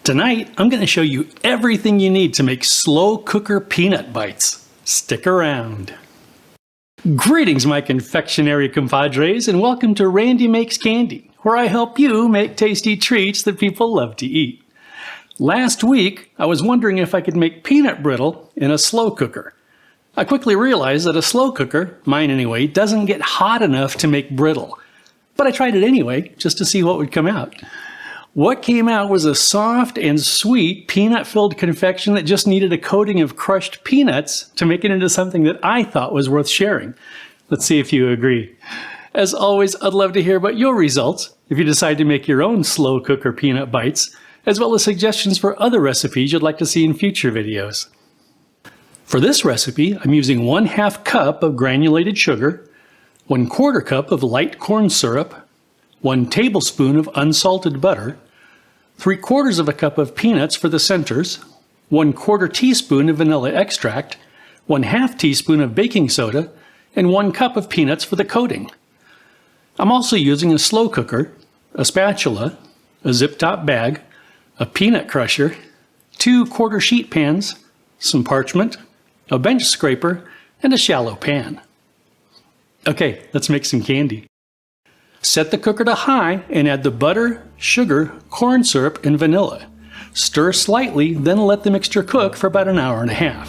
Tonight, I'm going to show you everything you need to make slow cooker peanut bites. Stick around. Greetings, my confectionery compadres, and welcome to Randy Makes Candy, where I help you make tasty treats that people love to eat. Last week, I was wondering if I could make peanut brittle in a slow cooker. I quickly realized that a slow cooker, mine anyway, doesn't get hot enough to make brittle. But I tried it anyway, just to see what would come out. What came out was a soft and sweet peanut-filled confection that just needed a coating of crushed peanuts to make it into something that I thought was worth sharing. Let's see if you agree. As always, I'd love to hear about your results if you decide to make your own slow cooker peanut bites, as well as suggestions for other recipes you'd like to see in future videos. For this recipe, I'm using 1/2 cup of granulated sugar, 1/4 cup of light corn syrup, 1 tablespoon of unsalted butter, 3/4 of a cup of peanuts for the centers, 1/4 teaspoon of vanilla extract, 1/2 teaspoon of baking soda, and 1 cup of peanuts for the coating. I'm also using a slow cooker, a spatula, a zip-top bag, a peanut crusher, 2 quarter sheet pans, some parchment, a bench scraper, and a shallow pan. Okay, let's make some candy. Set the cooker to high and add the butter, sugar, corn syrup, and vanilla. Stir slightly, then let the mixture cook for about 1.5 hours.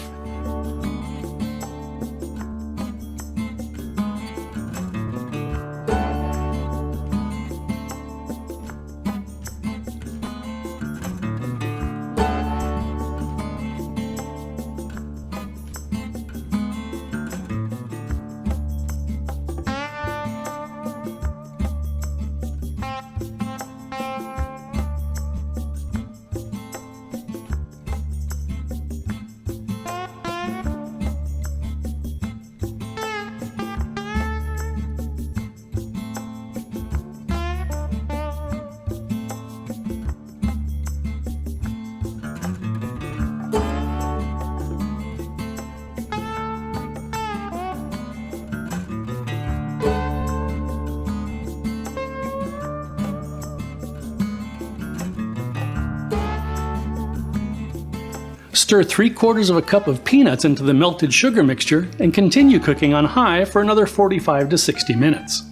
Stir 3/4 of a cup of peanuts into the melted sugar mixture and continue cooking on high for another 45 to 60 minutes.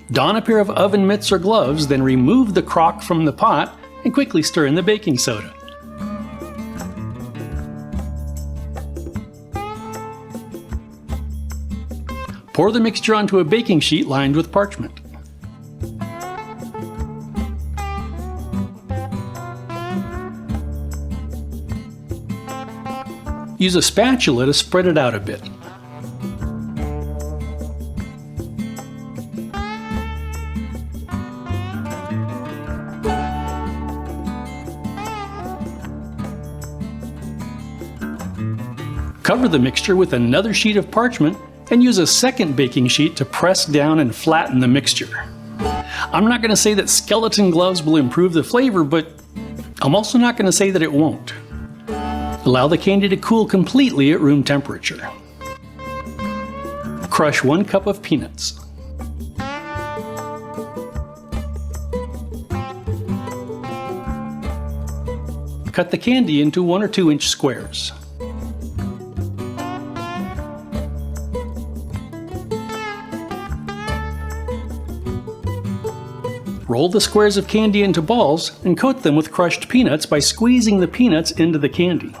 Don a pair of oven mitts or gloves, then remove the crock from the pot and quickly stir in the baking soda. Pour the mixture onto a baking sheet lined with parchment. Use a spatula to spread it out a bit. Cover the mixture with another sheet of parchment and use a second baking sheet to press down and flatten the mixture. I'm not going to say that skeleton gloves will improve the flavor, but I'm also not going to say that it won't. Allow the candy to cool completely at room temperature. Crush 1 cup of peanuts. Cut the candy into 1 or 2 inch squares. Roll the squares of candy into balls and coat them with crushed peanuts by squeezing the peanuts into the candy.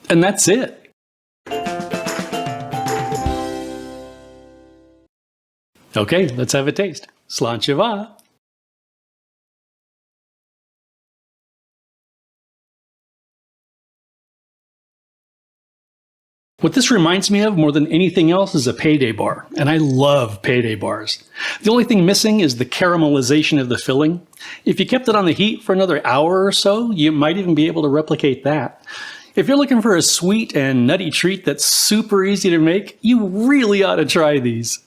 And that's it. Okay, let's have a taste. Sláinte mhath. What this reminds me of more than anything else is a Payday Bar, and I love Payday Bars. The only thing missing is the caramelization of the filling. If you kept it on the heat for another hour or so, you might even be able to replicate that. If you're looking for a sweet and nutty treat that's super easy to make, you really ought to try these.